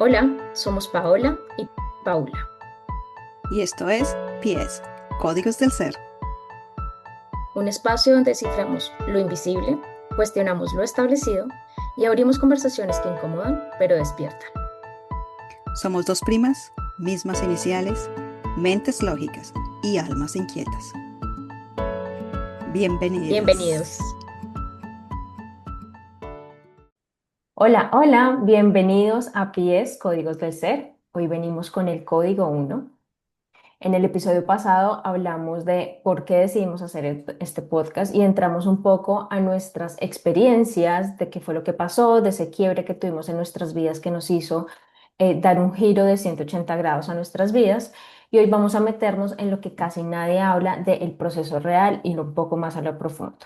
Hola, somos Paola y Paula, Y esto es PS, Códigos del Ser. un espacio donde desciframos lo invisible, cuestionamos lo establecido y abrimos conversaciones que incomodan pero despiertan. Somos dos primas, mismas iniciales, mentes lógicas y almas inquietas. Bienvenidas. Bienvenidos. Hola, hola, bienvenidos a PIES Códigos del Ser. Hoy venimos con el código 1. En el episodio pasado hablamos de por qué decidimos hacer este podcast y entramos un poco a nuestras experiencias, de qué fue lo que pasó, de ese quiebre que tuvimos en nuestras vidas que nos hizo dar un giro de 180 grados a nuestras vidas. Y hoy vamos a meternos en lo que casi nadie habla del proceso real y un poco más a lo profundo.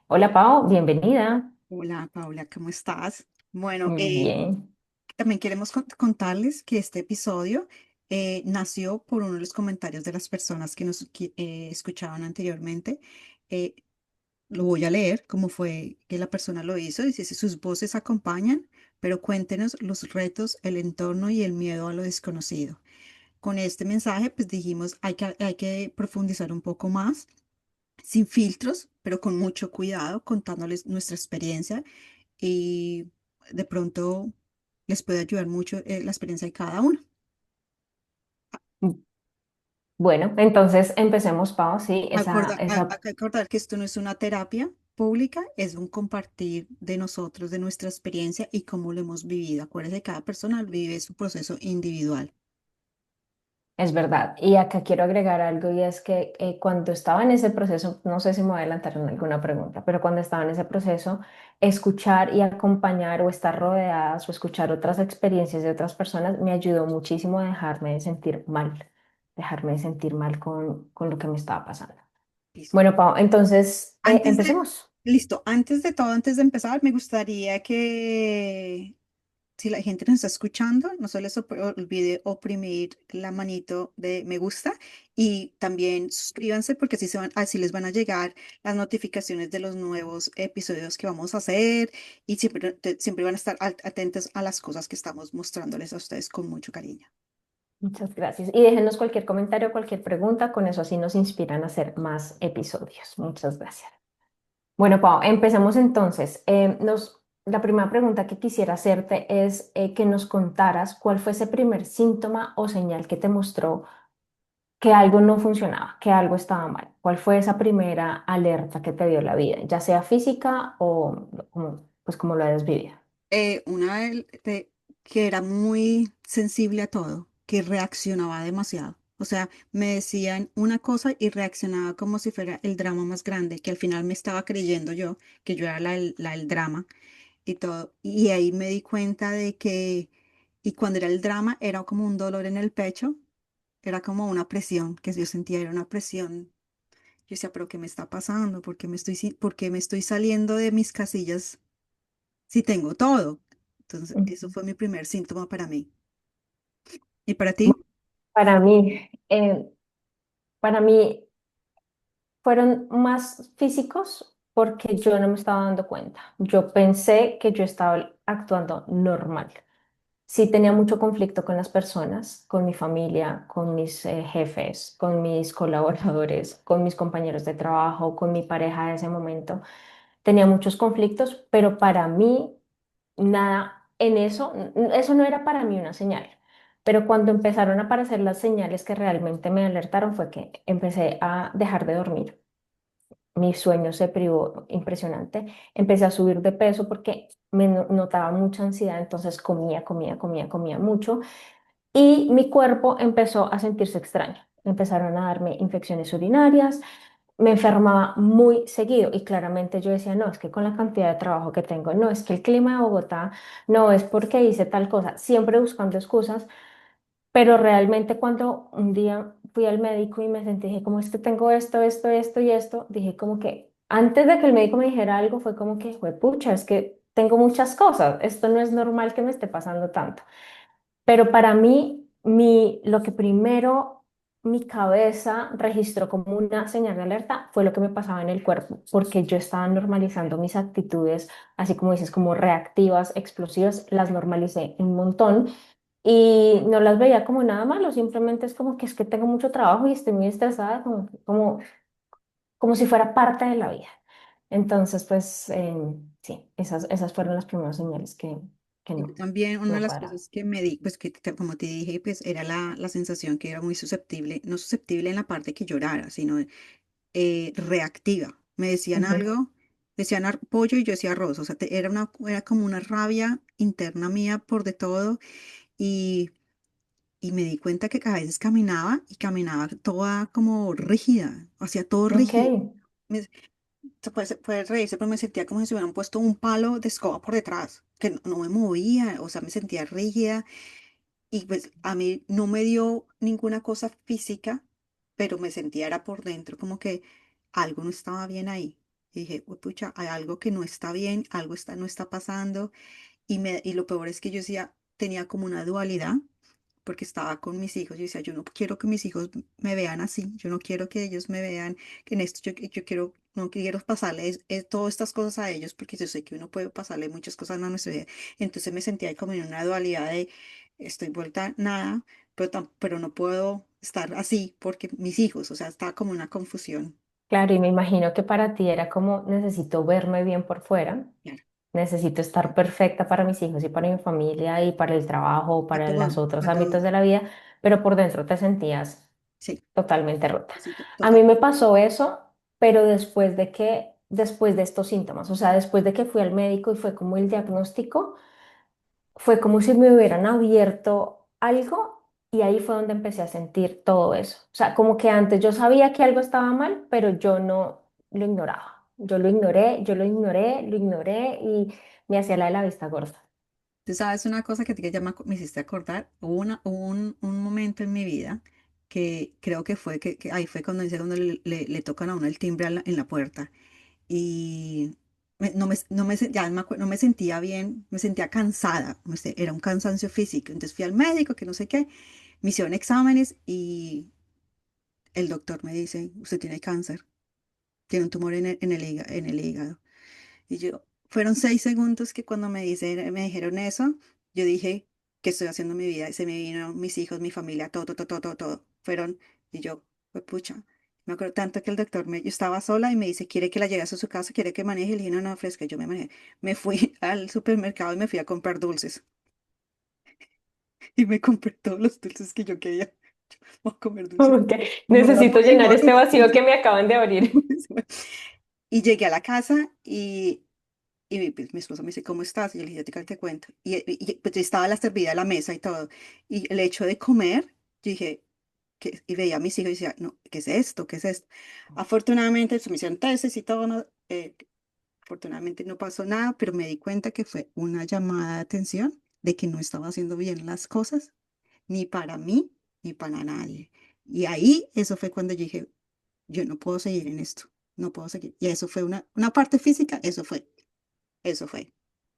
Hola Pao, bienvenida. Hola Paula, ¿cómo estás? Bueno, Muy bien. también queremos contarles que este episodio nació por uno de los comentarios de las personas que nos escuchaban anteriormente. Eh, lo voy a leer como fue que la persona lo hizo. Dice, "Si sus voces acompañan, pero cuéntenos los retos, el entorno y el miedo a lo desconocido". Con este mensaje, pues dijimos, hay que profundizar un poco más, sin filtros, pero con mucho cuidado, contándoles nuestra experiencia y de pronto les puede ayudar mucho la experiencia de cada uno. Bueno, entonces empecemos, Pao, sí, Hay que acordar que esto no es una terapia pública, es un compartir de nosotros, de nuestra experiencia y cómo lo hemos vivido. Acuérdense, cada persona vive su proceso individual. Es verdad. Y acá quiero agregar algo y es que cuando estaba en ese proceso, no sé si me voy a adelantar en alguna pregunta, pero cuando estaba en ese proceso, escuchar y acompañar o estar rodeadas o escuchar otras experiencias de otras personas me ayudó muchísimo a dejarme de sentir mal con lo que me estaba pasando. Listo. Bueno, Pau, entonces Antes de, empecemos. listo, antes de todo, antes de empezar, me gustaría que si la gente nos está escuchando, no se les olvide oprimir la manito de me gusta y también suscríbanse porque así les van a llegar las notificaciones de los nuevos episodios que vamos a hacer y siempre van a estar atentos a las cosas que estamos mostrándoles a ustedes con mucho cariño. Muchas gracias. Y déjenos cualquier comentario, cualquier pregunta, con eso así nos inspiran a hacer más episodios. Muchas gracias. Bueno, Pau, empecemos entonces. La primera pregunta que quisiera hacerte es que nos contaras cuál fue ese primer síntoma o señal que te mostró que algo no funcionaba, que algo estaba mal. ¿Cuál fue esa primera alerta que te dio la vida, ya sea física o pues como lo hayas vivido? Que era muy sensible a todo, que reaccionaba demasiado. O sea, me decían una cosa y reaccionaba como si fuera el drama más grande, que al final me estaba creyendo yo, que yo era el drama y todo. Y ahí me di cuenta de que, y cuando era el drama, era como un dolor en el pecho, era como una presión, que yo sentía, era una presión. Yo decía, pero ¿qué me está pasando? ¿Por qué me estoy saliendo de mis casillas si tengo todo? Entonces, eso Ujú. fue mi primer síntoma para mí. ¿Y para ti? Para mí, para mí fueron más físicos porque yo no me estaba dando cuenta. Yo pensé que yo estaba actuando normal. Sí tenía mucho conflicto con las personas, con mi familia, con mis jefes, con mis colaboradores, con mis compañeros de trabajo, con mi pareja de ese momento. Tenía muchos conflictos, pero para mí nada en eso, eso no era para mí una señal. Pero cuando empezaron a aparecer las señales que realmente me alertaron fue que empecé a dejar de dormir. Mi sueño se privó impresionante. Empecé a subir de peso porque notaba mucha ansiedad, entonces comía mucho y mi cuerpo empezó a sentirse extraño. Empezaron a darme infecciones urinarias, me enfermaba muy seguido y claramente yo decía, no, es que con la cantidad de trabajo que tengo, no, es que el clima de Bogotá, no, es porque hice tal cosa, siempre buscando excusas, pero realmente cuando un día fui al médico y me sentí, dije, como es que tengo esto y esto, dije como que antes de que el médico me dijera algo, fue como que, pucha, es que tengo muchas cosas, esto no es normal que me esté pasando tanto. Pero para mí, lo que primero mi cabeza registró como una señal de alerta fue lo que me pasaba en el cuerpo, porque yo estaba normalizando mis actitudes, así como dices, como reactivas, explosivas, las normalicé un montón y no las veía como nada malo, simplemente es como que es que tengo mucho trabajo y estoy muy estresada, como si fuera parte de la vida. Entonces, pues sí, esas fueron las primeras señales que Yo no, también, una de no las cuadraban. cosas que me di, pues como te dije, pues era la sensación que era muy susceptible, no susceptible en la parte que llorara, sino reactiva. Me decían Ujú. algo, decían pollo y yo decía arroz, o sea, era como una rabia interna mía por de todo y, y me di cuenta que a veces caminaba y caminaba toda como rígida, hacía todo Ok, rígido. Me- se puede reírse, pero me sentía como si se hubieran puesto un palo de escoba por detrás, que no me movía, o sea, me sentía rígida y pues a mí no me dio ninguna cosa física, pero me sentía era por dentro como que algo no estaba bien ahí. Y dije, "Uy, pucha, hay algo que no está bien, algo no está pasando. Y lo peor es que yo decía, tenía como una dualidad porque estaba con mis hijos. Yo decía, yo no quiero que mis hijos me vean así, yo no quiero que ellos me vean que en esto yo quiero, no quiero pasarles todas estas cosas a ellos porque yo sé que uno puede pasarle muchas cosas a nuestra vida. Entonces me sentía ahí como en una dualidad de estoy vuelta nada, pero no puedo estar así porque mis hijos, o sea, estaba como una confusión. claro, y me imagino que para ti era como necesito verme bien por fuera, Claro, necesito estar perfecta para mis hijos y para mi familia y para el trabajo, para para los todo, otros para todo. ámbitos de la vida, pero por dentro te sentías Sí, totalmente rota. sí, A mí total. me pasó eso, pero después de estos síntomas, o sea, después de que fui al médico y fue como el diagnóstico, fue como si me hubieran abierto algo y ahí fue donde empecé a sentir todo eso. O sea, como que antes yo sabía que algo estaba mal, pero yo no lo ignoraba. Yo lo ignoré, yo lo ignoré, lo ignoré y me hacía la de la vista gorda. Tú sabes una cosa que a ti que ya me hiciste acordar, hubo un momento en mi vida que creo que fue que ahí fue cuando dice cuando le tocan a uno el timbre en la puerta y ya no me sentía bien, me sentía cansada, era un cansancio físico, entonces fui al médico que no sé qué, me hicieron exámenes y el doctor me dice, usted tiene cáncer, tiene un tumor en el hígado. Y fueron 6 segundos que cuando me dijeron eso, yo dije, ¿qué estoy haciendo en mi vida? Y se me vino mis hijos, mi familia, todo, todo, todo, todo, todo. Y yo, pues pucha. Me acuerdo tanto que yo estaba sola y me dice, ¿quiere que la llegue a su casa? ¿Quiere que maneje? Y le dije, no, no, fresca, yo me manejé. Me fui al supermercado y me fui a comprar dulces. Y me compré todos los dulces que yo quería. Voy a comer dulces. Como que No me voy a necesito morir, me llenar voy a este comer vacío que dulces. me acaban de abrir. Y llegué a la casa y mi esposo me dice, ¿cómo estás? Y yo le dije, te cuento. Pues estaba la servida a la mesa y todo. Y el hecho de comer, yo dije, y veía a mis hijos y decía, no, ¿qué es esto? ¿Qué es esto? Afortunadamente, se me hicieron testes y todo, ¿no? Afortunadamente no pasó nada, pero me di cuenta que fue una llamada de atención de que no estaba haciendo bien las cosas, ni para mí, ni para nadie. Y ahí, eso fue cuando yo dije, yo no puedo seguir en esto, no puedo seguir. Y eso fue una parte física, eso fue.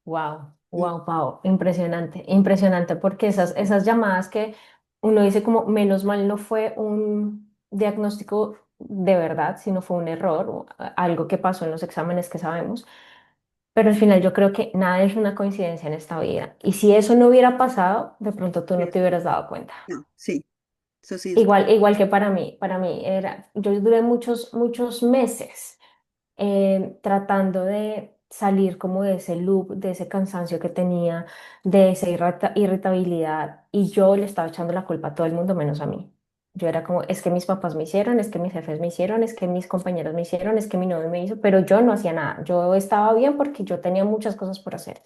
Wow, Mm, wow, wow, impresionante, impresionante, porque esas llamadas que uno dice como menos mal no fue un diagnóstico de verdad, sino fue un error, o algo que pasó en los exámenes que sabemos, pero al final yo creo que nada es una coincidencia en esta vida. Y si eso no hubiera pasado, de pronto tú no Pero te hubieras dado cuenta. no, sí, eso sí es. Igual que para mí era, yo duré muchos, muchos meses tratando de salir como de ese loop, de ese cansancio que tenía, de esa irritabilidad, y yo le estaba echando la culpa a todo el mundo menos a mí. Yo era como, es que mis papás me hicieron, es que mis jefes me hicieron, es que mis compañeros me hicieron, es que mi novio me hizo, pero yo no hacía nada. Yo estaba bien porque yo tenía muchas cosas por hacer.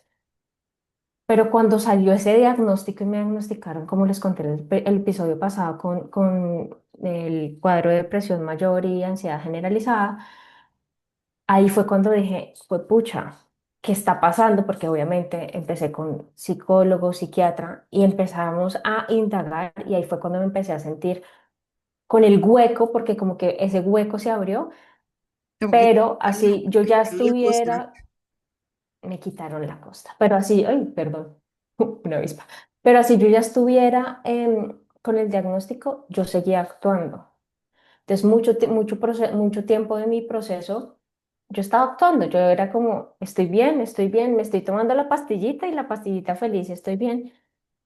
Pero cuando salió ese diagnóstico y me diagnosticaron, como les conté en el episodio pasado, con el cuadro de depresión mayor y ansiedad generalizada, ahí fue cuando dije, fue pucha, ¿qué está pasando? Porque obviamente empecé con psicólogo, psiquiatra y empezamos a indagar y ahí fue cuando me empecé a sentir con el hueco, porque como que ese hueco se abrió, Como que pero así yo te ya quitaron la costa. estuviera, me quitaron la costa, pero así, ay, perdón, una avispa, pero así yo ya estuviera con el diagnóstico, yo seguía actuando. Entonces, mucho tiempo de mi proceso, yo estaba actuando, yo era como, estoy bien, me estoy tomando la pastillita y la pastillita feliz, estoy bien,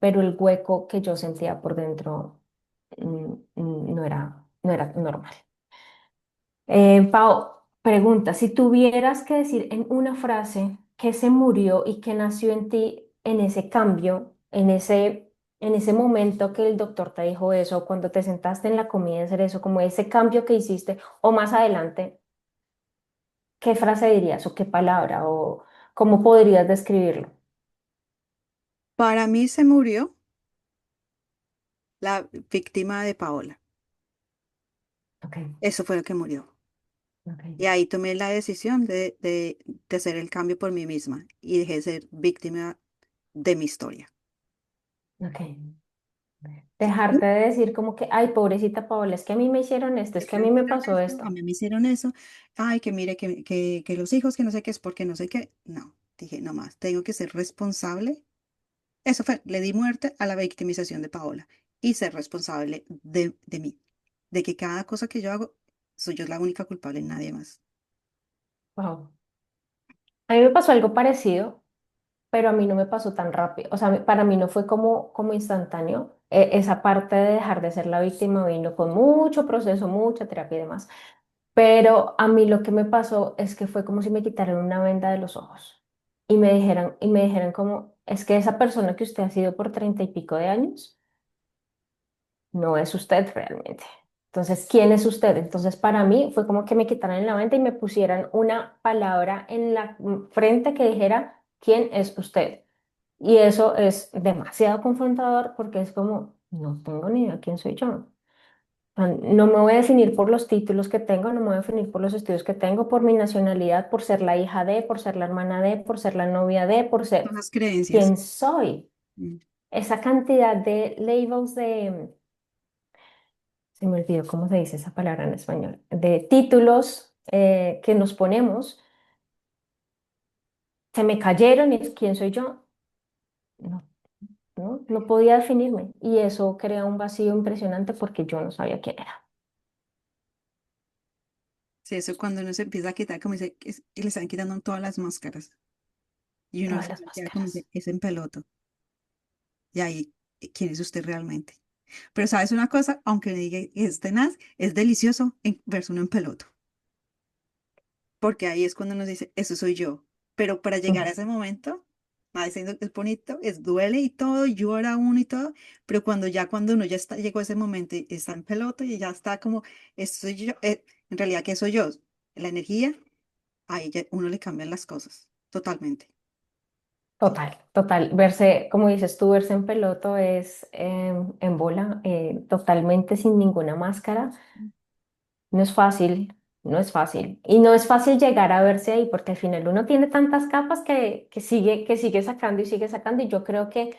pero el hueco que yo sentía por dentro no era normal. Pau, pregunta, si tuvieras que decir en una frase qué se murió y qué nació en ti en ese cambio, en ese momento que el doctor te dijo eso, cuando te sentaste en la comida a hacer eso, como ese cambio que hiciste, o más adelante, ¿qué frase dirías o qué palabra o cómo podrías describirlo? Para mí se murió la víctima de Paola. Ok, Eso fue lo que murió. ok, Y ahí tomé la decisión de hacer el cambio por mí misma y dejé de ser víctima de mi historia. ok. ¿Sí? Dejarte de decir como que, ay, pobrecita Paola, es que a mí me hicieron esto, es Es que a que me mí me hicieron pasó esto, a esto. mí me hicieron eso, ay, que mire, que los hijos, que no sé qué es, porque no sé qué. No, dije, no más, tengo que ser responsable. Eso fue, le di muerte a la victimización de Paola y ser responsable de mí, de que cada cosa que yo hago, soy yo la única culpable, nadie más. Wow. A mí me pasó algo parecido, pero a mí no me pasó tan rápido. O sea, para mí no fue como instantáneo. Esa parte de dejar de ser la víctima vino con mucho proceso, mucha terapia y demás. Pero a mí lo que me pasó es que fue como si me quitaran una venda de los ojos y me dijeran como, es que esa persona que usted ha sido por 30 y pico de años no es usted realmente. Entonces, ¿quién es usted? Entonces, para mí fue como que me quitaran la venda y me pusieran una palabra en la frente que dijera, ¿quién es usted? Y eso es demasiado confrontador porque es como, no tengo ni idea quién soy yo. No me voy a definir por los títulos que tengo, no me voy a definir por los estudios que tengo, por mi nacionalidad, por ser la hija de, por ser la hermana de, por ser la novia de, por Son ser las creencias. quién soy. Mm. Esa cantidad de labels se me olvidó cómo se dice esa palabra en español, de títulos que nos ponemos, se me cayeron y es quién soy yo. No, no podía definirme y eso crea un vacío impresionante porque yo no sabía quién era. Sí, eso cuando uno se empieza a quitar, como dice, que le están quitando todas las máscaras y uno Todas se las queda como dice, máscaras. es en peloto. Y ahí, ¿quién es usted realmente? Pero sabes una cosa, aunque le diga que es tenaz, es delicioso verse uno en peloto, porque ahí es cuando uno dice, eso soy yo. Pero para llegar a ese momento, va diciendo que es bonito, es duele y todo, y llora uno y todo, pero cuando uno ya está, llegó a ese momento y está en peloto y ya está como, eso soy yo, en realidad, ¿qué soy yo? La energía, ahí ya uno le cambian las cosas, totalmente. Total. Total, total. Verse, como dices tú, verse en peloto es en bola, totalmente sin ninguna máscara. No es fácil, no es fácil. Y no es fácil llegar a verse ahí porque al final uno tiene tantas capas que sigue sacando y sigue sacando. Y yo creo que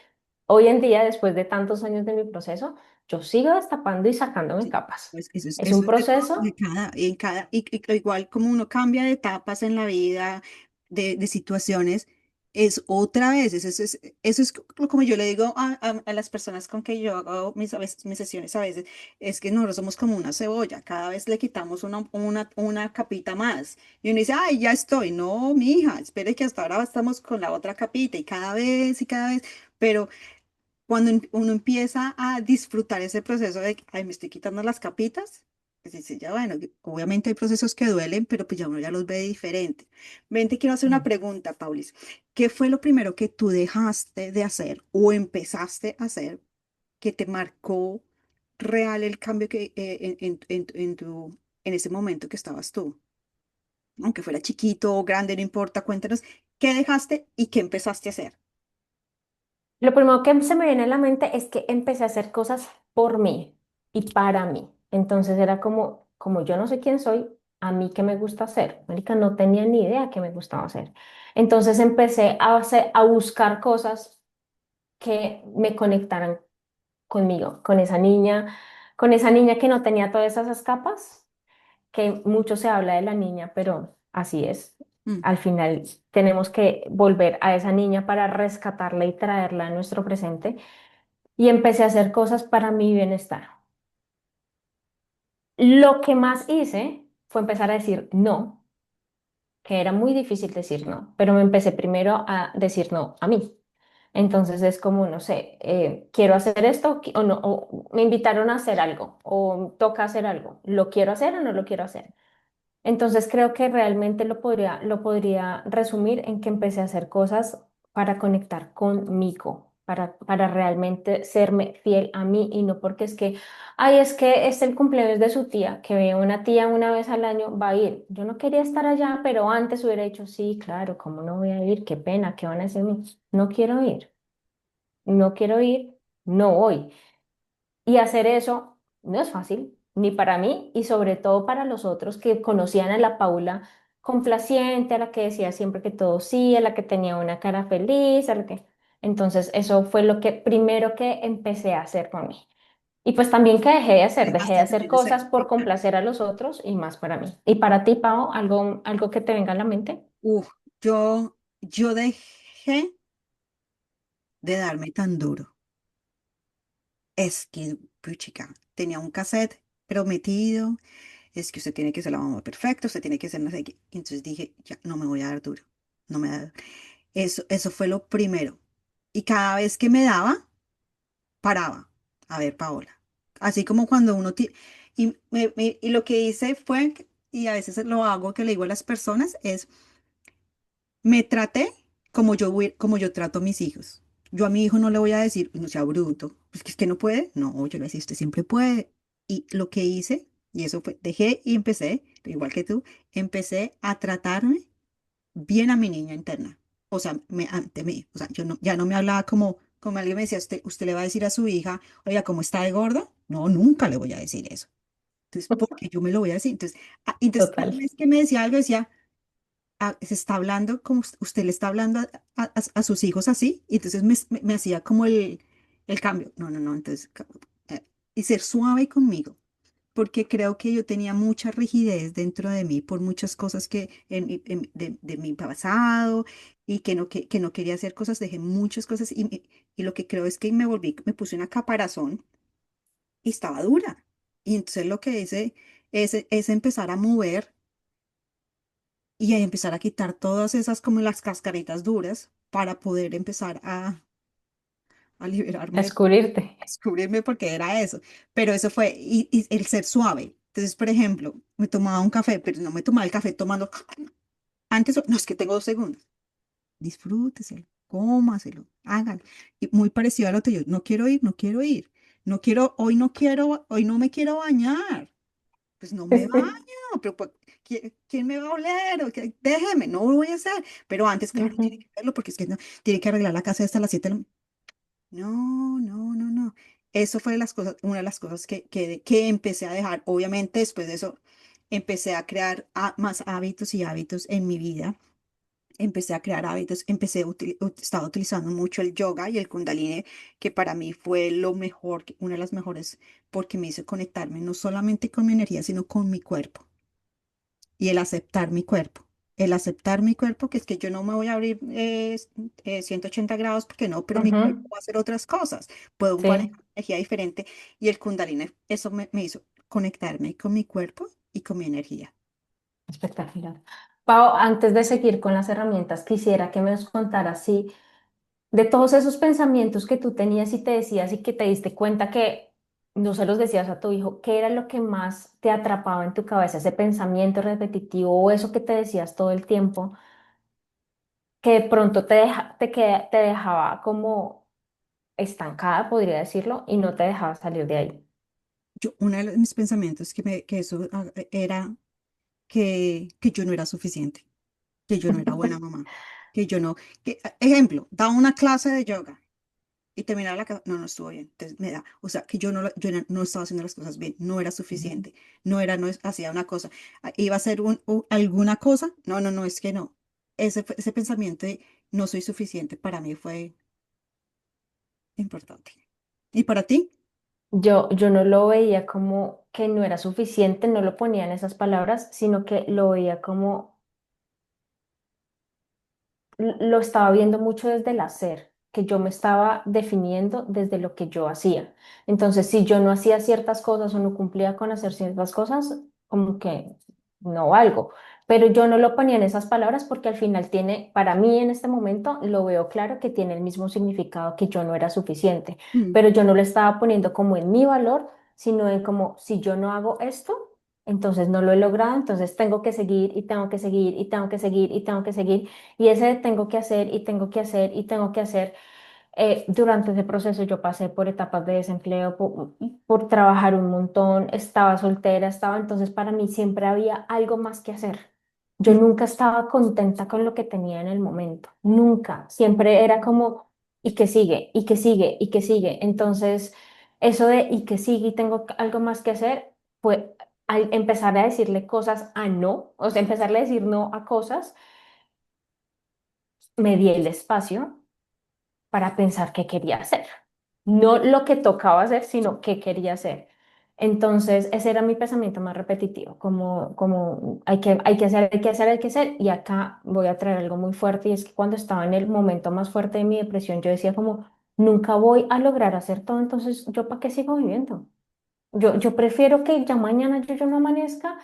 hoy en día, después de tantos años de mi proceso, yo sigo destapando y sacándome Sí, capas. pues eso es, Es eso un es de todo, de proceso cada, en cada, igual como uno cambia de etapas en la vida, de situaciones, es otra vez, eso es como yo le digo a las personas con que yo hago a veces, mis sesiones a veces, es que nosotros somos como una cebolla, cada vez le quitamos una capita más, y uno dice, ay, ya estoy, no, mi hija, espere que hasta ahora estamos con la otra capita, y cada vez, pero cuando uno empieza a disfrutar ese proceso de, que, ay, me estoy quitando las capitas, pues dice, ya bueno, que obviamente hay procesos que duelen, pero pues ya uno ya los ve diferente. Ven, te quiero hacer una mm, pregunta, Paulis. ¿Qué fue lo primero que tú dejaste de hacer o empezaste a hacer que te marcó real el cambio que en ese momento que estabas tú? Aunque fuera chiquito o grande, no importa, cuéntanos, ¿qué dejaste y qué empezaste a hacer? Lo primero que se me viene a la mente es que empecé a hacer cosas por mí y para mí. Entonces era como yo no sé quién soy, a mí qué me gusta hacer. Marica, no tenía ni idea qué me gustaba hacer. Entonces empecé a buscar cosas que me conectaran conmigo, con esa niña que no tenía todas esas capas, que mucho se habla de la niña, pero así es. Mm, Al final tenemos que volver a esa niña para rescatarla y traerla a nuestro presente y empecé a hacer cosas para mi bienestar. Lo que más hice fue empezar a decir no, que era muy difícil decir no, pero me empecé primero a decir no a mí. Entonces es como, no sé, quiero hacer esto o no, o me invitaron a hacer algo o toca hacer algo. ¿Lo quiero hacer o no lo quiero hacer? Entonces creo que realmente lo podría resumir en que empecé a hacer cosas para conectar conmigo, para realmente serme fiel a mí y no porque es que, ay, es que es el cumpleaños de su tía, que ve a una tía una vez al año, va a ir. Yo no quería estar allá, pero antes hubiera dicho, sí, claro, ¿cómo no voy a ir? Qué pena, ¿qué van a decir de mí? No quiero ir, no quiero ir, no voy. Y hacer eso no es fácil, ni para mí y sobre todo para los otros que conocían a la Paula complaciente, a la que decía siempre que todo sí, a la que tenía una cara feliz, a la que... Entonces eso fue lo que primero que empecé a hacer por mí. Y pues también que dejé de Dejaste hacer también de ser. cosas por complacer a los otros y más para mí. ¿Y para ti, Pau, algo que te venga a la mente? Uf, yo dejé de darme tan duro. Es que, puchica, tenía un cassette prometido, es que usted tiene que ser la mamá perfecta, usted tiene que ser no sé qué. Y entonces dije, ya, no me voy a dar duro, no me da. Eso fue lo primero. Y cada vez que me daba, paraba. A ver, Paola. Así como cuando uno... y lo que hice fue, y a veces lo hago, que le digo a las personas, es, me traté como yo trato a mis hijos. Yo a mi hijo no le voy a decir, no sea bruto, pues que es que no puede. No, yo le voy a decir, usted siempre puede. Y lo que hice, y eso fue, dejé y empecé, igual que tú, empecé a tratarme bien a mi niña interna. O sea, ante mí. O sea, yo no, ya no me hablaba como alguien me decía, usted le va a decir a su hija, oiga, ¿cómo está de gorda? No, nunca le voy a decir eso. Entonces, porque yo me lo voy a decir. Entonces cada Total. vez que me decía algo, decía, se está hablando como usted le está hablando a sus hijos así, y entonces me hacía como el cambio. No, no, no, entonces, eh, y ser suave conmigo, porque creo que yo tenía mucha rigidez dentro de mí por muchas cosas que de mi pasado y que no quería hacer cosas, dejé muchas cosas y lo que creo es que me puse una caparazón y estaba dura. Y entonces lo que hice es empezar a mover y a empezar a quitar todas esas como las cascaritas duras para poder empezar a liberarme, Descubrirte. a descubrirme porque era eso. Pero eso fue, y el ser suave. Entonces, por ejemplo, me tomaba un café, pero no me tomaba el café tomando antes, no, es que tengo 2 segundos. Disfrúteselo, cómaselo, hágalo. Y muy parecido a lo tuyo, no quiero ir, no quiero ir. No quiero, hoy no me quiero bañar. Pues no me baño, pero pues, ¿quién me va a oler? Déjeme, no lo voy a hacer. Pero antes, claro, tiene Ujú. que hacerlo porque es que no, tiene que arreglar la casa hasta las 7 de la... No, no, no, no. Eso fue de las cosas, una de las cosas que empecé a dejar. Obviamente, después de eso, empecé a crear más hábitos y hábitos en mi vida. Empecé a crear hábitos, estaba utilizando mucho el yoga y el kundalini, que para mí fue lo mejor, una de las mejores, porque me hizo conectarme no solamente con mi energía, sino con mi cuerpo y el aceptar mi cuerpo. El aceptar mi cuerpo, que es que yo no me voy a abrir 180 grados porque no, pero mi cuerpo Ujú. va a hacer otras cosas. Puedo manejar Sí. energía diferente y el kundalini, eso me hizo conectarme con mi cuerpo y con mi energía. Espectacular. Pau, antes de seguir con las herramientas, quisiera que me nos contaras si de todos esos pensamientos que tú tenías y te decías y que te diste cuenta que no se los decías a tu hijo, ¿qué era lo que más te atrapaba en tu cabeza? Ese pensamiento repetitivo o eso que te decías todo el tiempo, que de pronto te dejaba como estancada, podría decirlo, y no te dejaba salir de ahí. Uno de mis pensamientos que eso era que yo no era suficiente, que yo no era buena mamá, que yo no, ejemplo, daba una clase de yoga y terminaba la clase, no, no estuvo bien, entonces me da, o sea, que yo no, no estaba haciendo las cosas bien, no era Ujú. suficiente, hacía una cosa, iba a hacer alguna cosa, no, no, no, es que no, ese pensamiento de no soy suficiente para mí fue importante. ¿Y para ti? Yo no lo veía como que no era suficiente, no lo ponía en esas palabras, sino que lo veía como lo estaba viendo mucho desde el hacer, que yo me estaba definiendo desde lo que yo hacía. Entonces, si yo no hacía ciertas cosas o no cumplía con hacer ciertas cosas, como que no valgo. pero yo no lo ponía en esas palabras porque al final tiene, para mí en este momento lo veo claro que tiene el mismo significado que yo no era suficiente, Mm, pero yo no lo estaba poniendo como en mi valor, sino en como si yo no hago esto, entonces no lo he logrado, entonces tengo que seguir y tengo que seguir y tengo que seguir y tengo que seguir y ese de tengo que hacer y tengo que hacer y tengo que hacer. Durante ese proceso yo pasé por etapas de desempleo, por trabajar un montón, estaba soltera, estaba, entonces para mí siempre había algo más que hacer. Yo mm, nunca estaba contenta con lo que tenía en el momento, nunca. Siempre era como, y que sigue, y que sigue, y que sigue. Entonces, eso de, y que sigue, y tengo algo más que hacer, fue al empezar a decirle cosas a no, o sea, empezarle a decir no a cosas, me di el espacio para pensar qué quería hacer. No lo que tocaba hacer, sino qué quería hacer. Entonces, ese era mi pensamiento más repetitivo, como hay que hacer, hay que hacer, hay que hacer. Y acá voy a traer algo muy fuerte, y es que cuando estaba en el momento más fuerte de mi depresión, yo decía como, nunca voy a lograr hacer todo, entonces, ¿yo para qué sigo viviendo? Yo prefiero que ya mañana yo no amanezca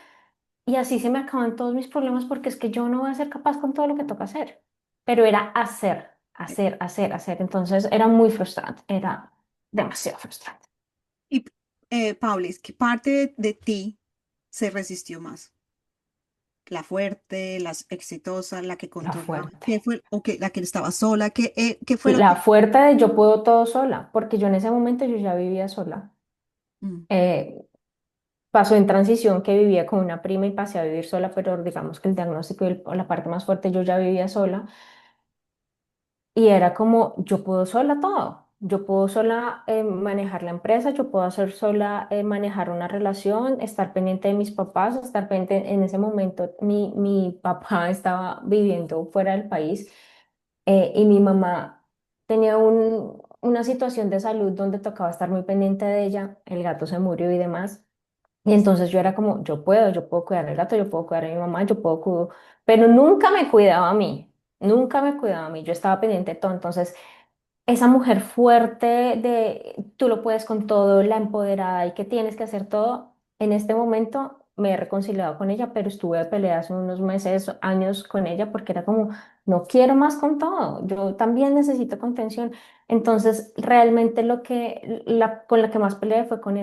y así se me acaban todos mis problemas porque es que yo no voy a ser capaz con todo lo que toca hacer. Pero era hacer, eh, hacer, hacer, hacer. Entonces era muy frustrante, era demasiado frustrante. Y, Paulis, ¿qué parte de ti se resistió más? ¿La fuerte, la exitosa, la que La controlaba? fuerte. ¿Qué fue? ¿O que la que estaba sola? ¿Qué fue lo La que... fuerte de yo puedo todo sola, porque yo en ese momento yo ya vivía sola. Mm, Eh, Pasó en transición que vivía con una prima y pasé a vivir sola, pero digamos que el diagnóstico y la parte más fuerte yo ya vivía sola. Y era como, yo puedo sola todo. Yo puedo sola manejar la empresa, yo puedo hacer sola manejar una relación, estar pendiente de mis papás, estar pendiente. En ese momento mi papá estaba viviendo fuera del país, y mi mamá tenía una situación de salud donde tocaba estar muy pendiente de ella. El gato se murió y demás. Y entonces yo era como, yo puedo cuidar al gato, yo puedo cuidar a mi mamá, yo puedo cuidar, pero nunca me cuidaba a mí, nunca me cuidaba a mí, yo estaba pendiente de todo. Entonces, esa mujer fuerte de tú lo puedes con todo, la empoderada y que tienes que hacer todo, en este momento me he reconciliado con ella, pero estuve de pelea hace unos meses, años con ella porque era como, no quiero más con todo, yo también necesito contención. Entonces, realmente con la que más peleé fue con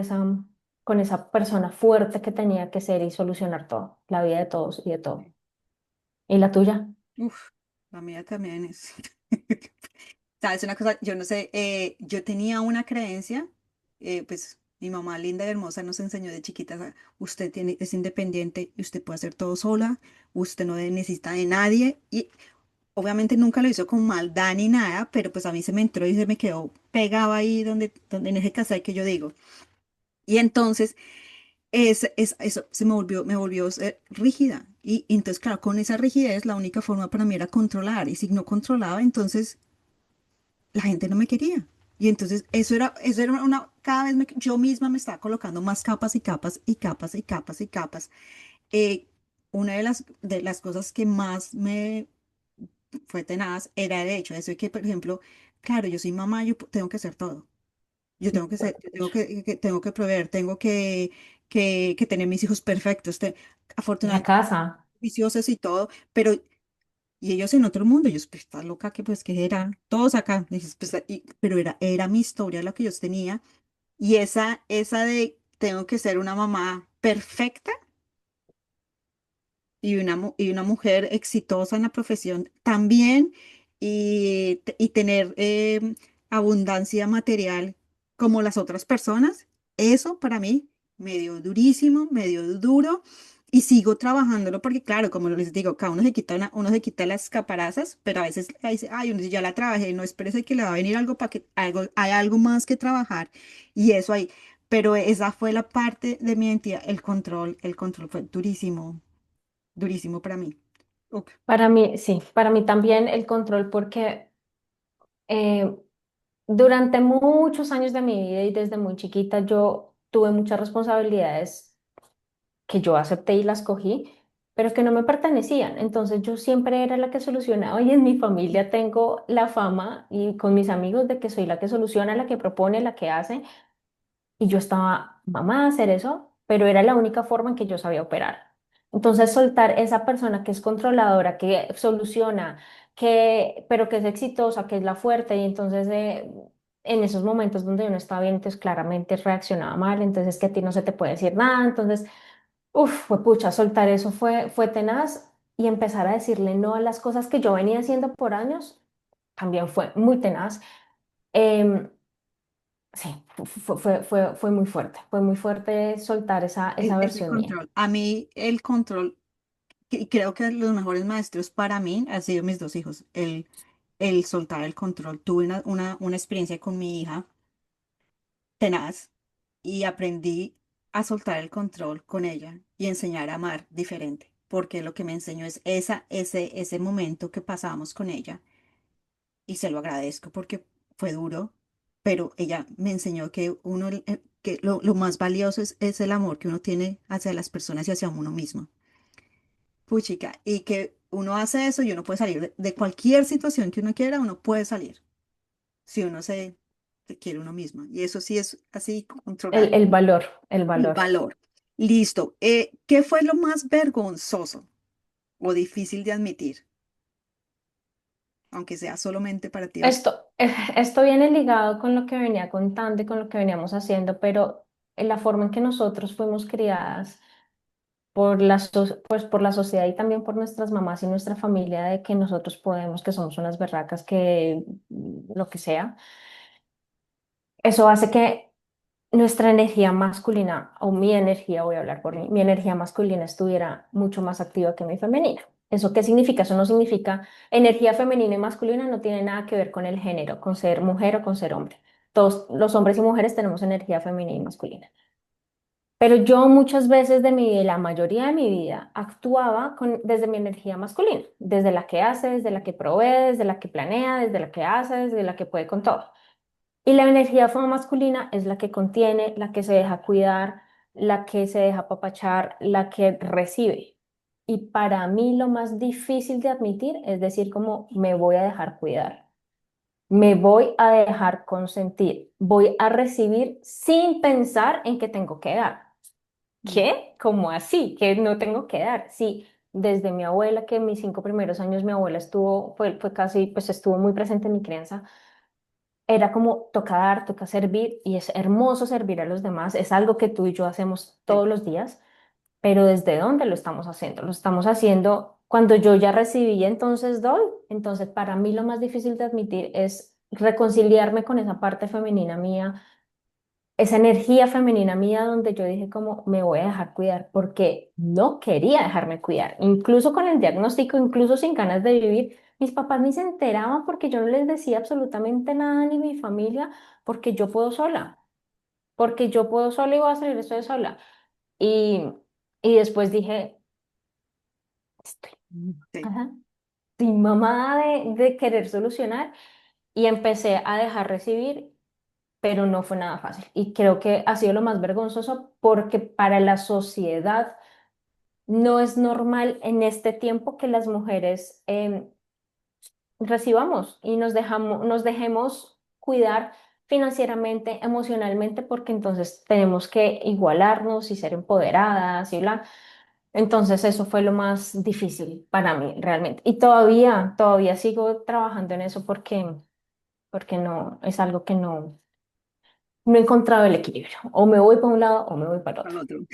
esa persona fuerte que tenía que ser y solucionar todo, la vida de todos y de todo. ¿Y la tuya? uf, la mía también es... ¿Sabes una cosa? Yo no sé, yo tenía una creencia, pues mi mamá linda y hermosa nos enseñó de chiquitas, usted tiene, es independiente y usted puede hacer todo sola, usted no necesita de nadie y obviamente nunca lo hizo con maldad ni nada, pero pues a mí se me entró y se me quedó pegado ahí donde en ese casal que yo digo. Y entonces eso se me volvió rígida. Y entonces, claro, con esa rigidez la única forma para mí era controlar. Y si no controlaba, entonces la gente no me quería. Y entonces eso era cada vez yo misma me estaba colocando más capas y capas y capas y capas y capas. Eh, una de las cosas que más me fue tenaz era de hecho eso de que, por ejemplo, claro, yo soy mamá, yo tengo que hacer todo. Yo tengo que ser, yo tengo que proveer, tengo que tener mis hijos perfectos, La afortunadamente casa. viciosos y todo, pero y ellos en otro mundo, ellos, pues, está loca que pues que era, todos acá, dices, pues, pero era mi historia lo que yo tenía, y esa de tengo que ser una mamá perfecta y una mujer exitosa en la profesión también y tener abundancia material como las otras personas, eso para mí me dio durísimo, me dio duro y sigo trabajándolo porque claro, como les digo, cada uno se quita las caparazas, pero a veces dice, ay, uno ya la trabajé, no espérese que le va a venir algo para que hay algo más que trabajar y eso ahí. Pero esa fue la parte de mi identidad, el control fue durísimo, durísimo para mí. Ok. Para mí, sí, para mí también el control, porque eh, durante muchos años de mi vida y desde muy chiquita yo tuve muchas responsabilidades que yo acepté y las cogí, pero que no me pertenecían. Entonces yo siempre era la que solucionaba y en mi familia tengo la fama y con mis amigos de que soy la que soluciona, la que propone, la que hace. Y yo estaba, mamá, a hacer eso, pero era la única forma en que yo sabía operar. Entonces, soltar esa persona que es controladora, que soluciona, pero que es exitosa, que es la fuerte, y entonces en esos momentos donde uno está bien, entonces claramente reaccionaba mal, entonces que a ti no se te puede decir nada, entonces, fue pucha, soltar eso fue tenaz y empezar a decirle no a las cosas que yo venía haciendo por años, también fue muy tenaz. Em, sí, fue muy fuerte soltar esa Ese versión mía. control. A mí el control, y creo que los mejores maestros para mí han sido mis dos hijos, el soltar el control. Tuve una experiencia con mi hija tenaz y aprendí a soltar el control con ella y enseñar a amar diferente, porque lo que me enseñó es ese momento que pasamos con ella y se lo agradezco porque fue duro, pero ella me enseñó que que lo más valioso es el amor que uno tiene hacia las personas y hacia uno mismo. Puchica, y que uno hace eso y uno puede salir de cualquier situación que uno quiera, uno puede salir si uno se quiere uno mismo. Y eso sí es así, controlar El valor, el el valor. valor. Listo. ¿Qué fue lo más vergonzoso o difícil de admitir? Aunque sea solamente para ti. Esto viene ligado con lo que venía contando y con lo que veníamos haciendo, pero en la forma en que nosotros fuimos criadas pues por la sociedad y también por nuestras mamás y nuestra familia, de que nosotros podemos, que somos unas berracas, que lo que sea, eso hace que nuestra energía masculina, o mi energía, voy a hablar por mí, mi energía masculina estuviera mucho más activa que mi femenina. ¿Eso qué significa? Eso no significa energía femenina y masculina, no tiene nada que ver con el género, con ser mujer o con ser hombre. Todos los hombres y mujeres tenemos energía femenina y masculina. Pero yo muchas veces de mi vida, la mayoría de mi vida, actuaba desde mi energía masculina, desde la que hace, desde la que provee, desde la que planea, desde la que hace, desde la que puede con todo. Y la energía masculina es la que contiene, la que se deja cuidar, la que se deja apapachar, la que recibe. Y para mí lo más difícil de admitir es decir como me voy a dejar cuidar, me voy a dejar consentir, voy a recibir sin pensar en que tengo que dar. Mm, ¿Qué? ¿Cómo así? ¿Que no tengo que dar? Sí, desde mi abuela, que en mis 5 primeros años mi abuela fue casi, pues estuvo muy presente en mi crianza, era como toca dar, toca servir y es hermoso servir a los demás, es algo que tú y yo hacemos sí. todos los días, pero ¿desde dónde lo estamos haciendo? Lo estamos haciendo cuando yo ya recibí, entonces doy. Entonces, para mí lo más difícil de admitir es reconciliarme con esa parte femenina mía, esa energía femenina mía donde yo dije como me voy a dejar cuidar porque no quería dejarme cuidar, incluso con el diagnóstico, incluso sin ganas de vivir. Mis papás ni se enteraban porque yo no les decía absolutamente nada ni mi familia porque yo puedo sola, porque yo puedo sola y voy a salir, estoy sola. Y, y después dije, estoy, Sí. ajá, estoy mamada de querer solucionar y empecé a dejar recibir, pero no fue nada fácil. Y creo que ha sido lo más vergonzoso porque para la sociedad no es normal en este tiempo que las mujeres recibamos y nos dejemos cuidar financieramente, emocionalmente, porque entonces tenemos que igualarnos y ser empoderadas y bla. Entonces eso fue lo más difícil para mí realmente. Y todavía sigo trabajando en eso porque no, es algo que no he encontrado el equilibrio. O me voy para un lado o me voy para el Al otro. otro.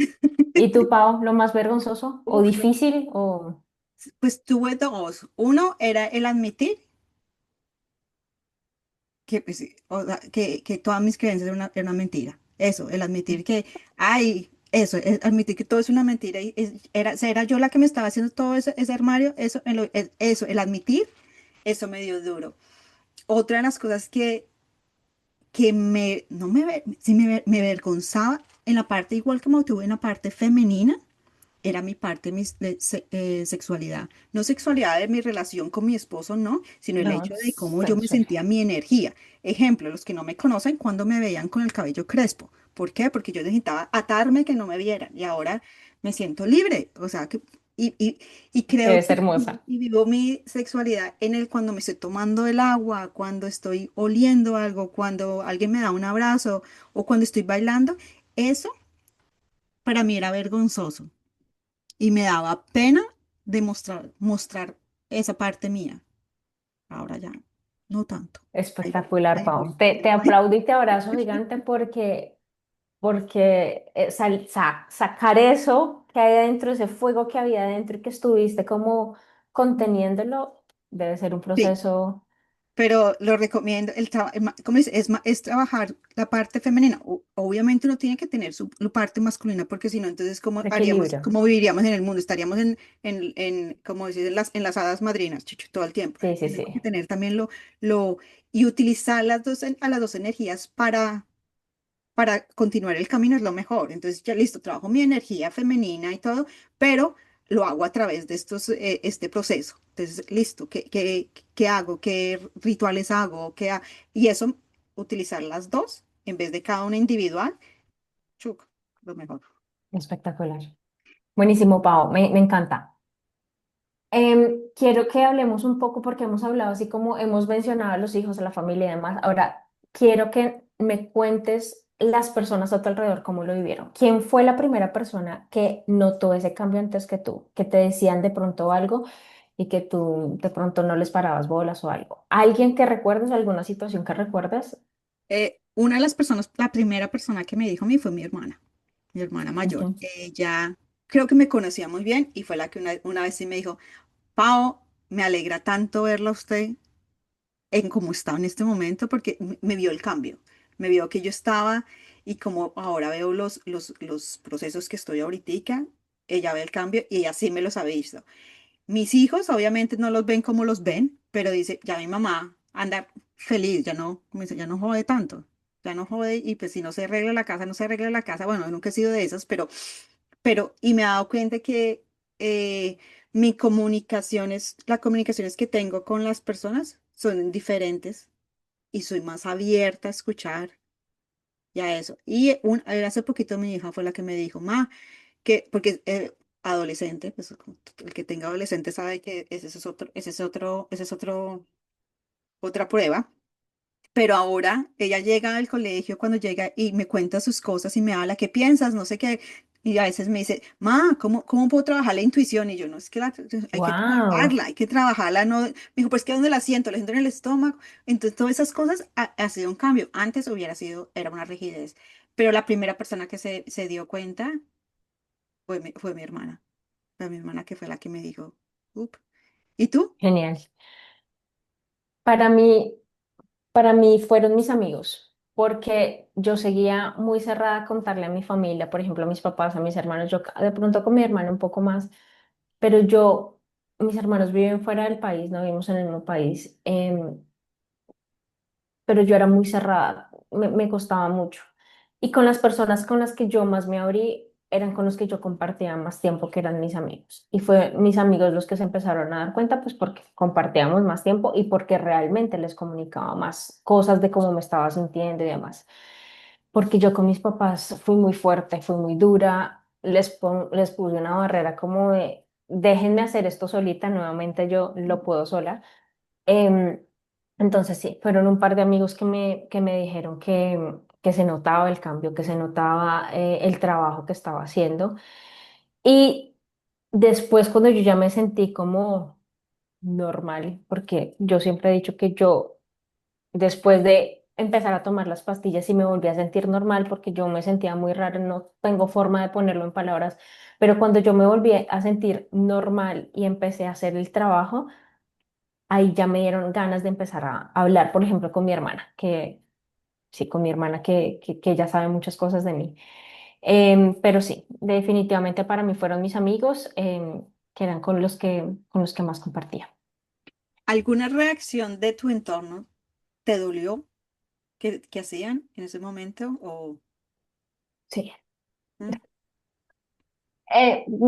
¿Y tú, Pau, lo más vergonzoso o Uf, difícil o pues tuve dos. Uno era el admitir que, pues, sí, o sea, que todas mis creencias eran una mentira. Eso, el admitir que, ay, eso, admitir que todo es una mentira. Y era yo la que me estaba haciendo todo ese armario, eso, el admitir, eso me dio duro. Otra de las cosas que no sí me avergonzaba en la parte, igual como tuve en la parte femenina, era mi parte, sexualidad. No sexualidad de mi relación con mi esposo, no, sino el no, hecho de cómo yo me sensual? sentía mi energía. Ejemplo, los que no me conocen cuando me veían con el cabello crespo. ¿Por qué? Porque yo necesitaba atarme que no me vieran y ahora me siento libre. O sea, y, y, y creo Eres que hermosa. y vivo mi sexualidad en el cuando me estoy tomando el agua, cuando estoy oliendo algo, cuando alguien me da un abrazo o cuando estoy bailando. Eso para mí era vergonzoso. y me daba pena mostrar esa parte mía. Ahora ya, no tanto. Ahí, Espectacular, ahí Pau. voy. Te aplaudo y te abrazo gigante porque sacar eso que hay adentro, ese fuego que había adentro y que estuviste como conteniéndolo, debe ser un Sí, proceso pero lo recomiendo. ¿Cómo dice? Es trabajar la parte femenina. Obviamente uno tiene que tener su parte masculina, porque si no, entonces, ¿cómo de haríamos, equilibrio. cómo viviríamos en el mundo? Estaríamos como decir, en las hadas madrinas, chuchu, todo el tiempo. Sí, sí, Tenemos que sí. tener también y utilizar a las dos energías para continuar el camino es lo mejor. Entonces, ya listo, trabajo mi energía femenina y todo, pero lo hago a través de este proceso. Entonces, listo, ¿qué hago? ¿Qué rituales hago? Y eso, utilizar las dos en vez de cada una individual, chuc, lo mejor. Espectacular. Buenísimo, Pau. Me encanta. Quiero que hablemos un poco porque hemos hablado así como hemos mencionado a los hijos, a la familia y demás. Ahora, quiero que me cuentes las personas a tu alrededor cómo lo vivieron. ¿Quién fue la primera persona que notó ese cambio antes que tú? Que te decían de pronto algo y que tú de pronto no les parabas bolas o algo. ¿Alguien que recuerdes, alguna situación que recuerdes? Una de las personas, la primera persona que me dijo a mí fue mi hermana mayor. Ujú. Ella creo que me conocía muy bien y fue la que una vez sí me dijo, Pao, me alegra tanto verla a usted en cómo estaba en este momento porque me vio el cambio, me vio que yo estaba y como ahora veo los procesos que estoy ahorita, ella ve el cambio y ella sí me los ha visto. Mis hijos obviamente no los ven como los ven, pero dice, ya mi mamá anda feliz, ya no, como dice, ya no jode tanto, ya no jode y pues si no se arregla la casa, no se arregla la casa, bueno, yo nunca he sido de esas, y me he dado cuenta que las comunicaciones que tengo con las personas son diferentes y soy más abierta a escuchar y a eso. Hace poquito mi hija fue la que me dijo, porque adolescente, pues como el que tenga adolescente sabe que otra prueba. Pero ahora ella llega al colegio cuando llega y me cuenta sus cosas y me habla, ¿qué piensas? No sé qué. Y a veces me dice, ¿cómo puedo trabajar la intuición? Y yo, no, es que Wow, hay que trabajarla. No. Me dijo, pues, ¿qué dónde la siento? La siento en el estómago. Entonces, todas esas cosas ha sido un cambio. Antes era una rigidez. Pero la primera persona que se dio cuenta fue mi hermana. Fue mi hermana que fue la que me dijo, "Up". ¿Y tú? genial. Para mí, para mí fueron mis amigos, porque yo seguía muy cerrada a contarle a mi familia, por ejemplo, a mis papás, a mis hermanos, yo de pronto con mi hermano un poco más, pero mis hermanos viven fuera del país, no vivimos en el mismo país, pero yo era muy cerrada, me costaba mucho. Y con las personas con las que yo más me abrí, eran con los que yo compartía más tiempo, que eran mis amigos. Y fue mis amigos los que se empezaron a dar cuenta, pues porque compartíamos más tiempo y porque realmente les comunicaba más cosas de cómo me estaba sintiendo y demás. Porque yo con mis papás fui muy fuerte, fui muy dura, les puse una barrera como de, déjenme hacer esto solita, nuevamente yo lo puedo sola. Em, entonces sí, fueron un par de amigos que me dijeron que se notaba el cambio, que se notaba el trabajo que estaba haciendo. Y después cuando yo ya me sentí como normal, porque yo siempre he dicho que yo después de empezar a tomar las pastillas sí me volví a sentir normal porque yo me sentía muy rara, no tengo forma de ponerlo en palabras, pero cuando yo me volví a sentir normal y empecé a hacer el trabajo, ahí ya me dieron ganas de empezar a hablar, por ejemplo, con mi hermana, que sí, con mi hermana que ella sabe muchas cosas de mí. Pero sí, definitivamente para mí fueron mis amigos, que eran con los que más compartía. ¿Alguna reacción de tu entorno te dolió que hacían en ese momento? Sí. ¿Mm?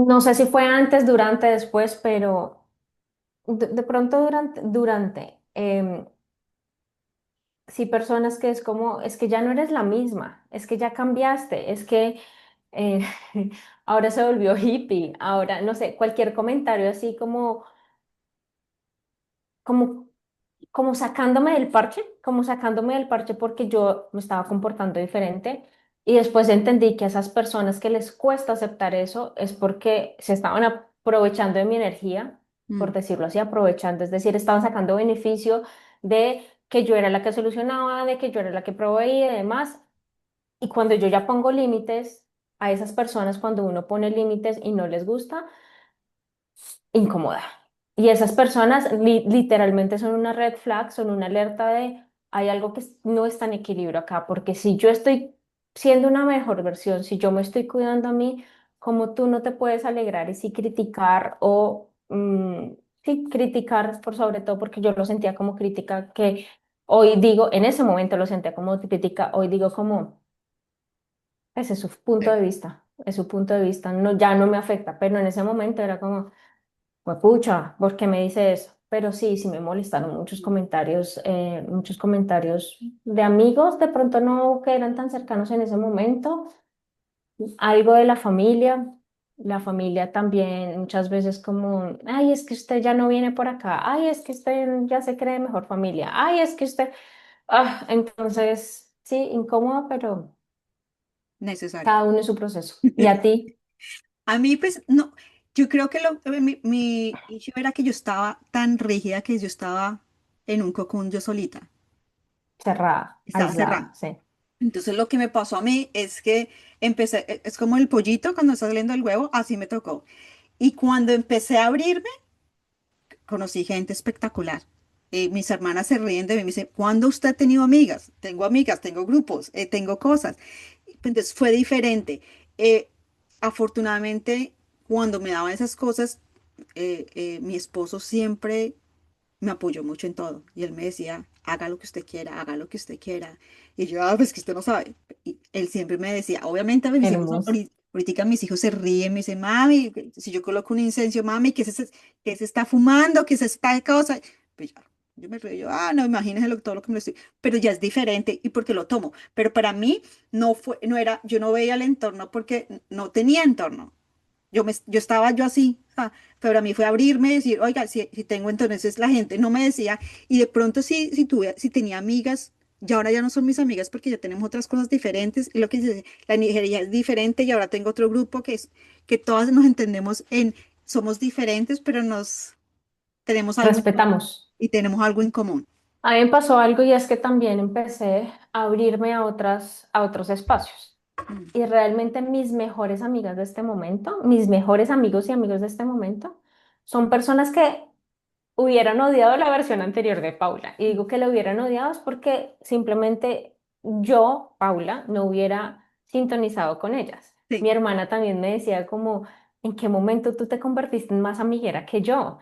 No sé si fue antes, durante, después, pero de pronto durante, sí, personas que es como, es que ya no eres la misma, es que ya cambiaste, es que eh, ahora se volvió hippie, ahora, no sé, cualquier comentario así como, como sacándome del parche porque yo me estaba comportando diferente. Y después entendí que a esas personas que les cuesta aceptar eso es porque se estaban aprovechando de mi energía, por Mm, decirlo así, aprovechando, es decir, estaban sacando beneficio de que yo era la que solucionaba, de que yo era la que proveía y demás. Y cuando yo ya pongo límites a esas personas, cuando uno pone límites y no les gusta, incomoda. Y esas personas literalmente son una red flag, son una alerta de hay algo que no está en equilibrio acá, porque si yo estoy siendo una mejor versión, si yo me estoy cuidando a mí, como tú no te puedes alegrar y sí criticar o sí criticar por sobre todo porque yo lo sentía como crítica que hoy digo, en ese momento lo sentía como crítica, hoy digo como ese es su punto sí. de vista, es su punto de vista, no, ya no me afecta, pero en ese momento era como pues pucha, ¿por qué me dice eso? Pero sí, sí me molestaron muchos comentarios de amigos, de pronto no que eran tan cercanos en ese momento, algo de la familia también muchas veces como, ay, es que usted ya no viene por acá, ay, es que usted ya se cree mejor familia, ay, es que usted, entonces, sí, incómodo, pero Necesario. cada uno es su proceso. ¿Y a ti? A mí, pues, no, yo creo que mi issue era que yo estaba tan rígida que yo estaba en un cocón yo solita, Cerrada, estaba cerrada. aislada, sí. Entonces lo que me pasó a mí es que empecé, es como el pollito cuando está saliendo el huevo, así me tocó. Y cuando empecé a abrirme, conocí gente espectacular. Mis hermanas se ríen de mí, me dicen, ¿cuándo usted ha tenido amigas, tengo grupos, tengo cosas. Entonces fue diferente. Eh, Afortunadamente, cuando me daban esas cosas, mi esposo siempre me apoyó mucho en todo. Y él me decía, haga lo que usted quiera, haga lo que usted quiera. Y yo, pues que usted no sabe. Y él siempre me decía, obviamente mis hijos, Hermoso. ahorita mis hijos se ríen, me dicen, mami, si yo coloco un incenso, mami, ¿qué se está fumando? ¿Qué es esta cosa? Pues ya, yo me río, yo, no, imagínese todo lo que me lo estoy, pero ya es diferente y porque lo tomo. Pero para mí no era, yo no veía el entorno porque no tenía entorno. Yo estaba yo así, pero a mí fue abrirme y decir, oiga, si tengo entonces la gente no me decía, y de pronto si tenía amigas, ya ahora ya no son mis amigas porque ya tenemos otras cosas diferentes, y lo que dice, la Nigeria es diferente y ahora tengo otro grupo que todas nos entendemos somos diferentes, pero tenemos algo en común Respetamos. y tenemos algo en común. A mí me pasó algo y es que también empecé a abrirme a otros espacios. Mm, Y realmente mis mejores amigas de este momento, mis mejores amigos y amigos de este momento, son personas que hubieran odiado la versión anterior de Paula. Y digo que la hubieran odiado es porque simplemente yo, Paula, no hubiera sintonizado con ellas. Mi sí, hermana también me decía como, ¿en qué momento tú te convertiste en más amiguera que yo?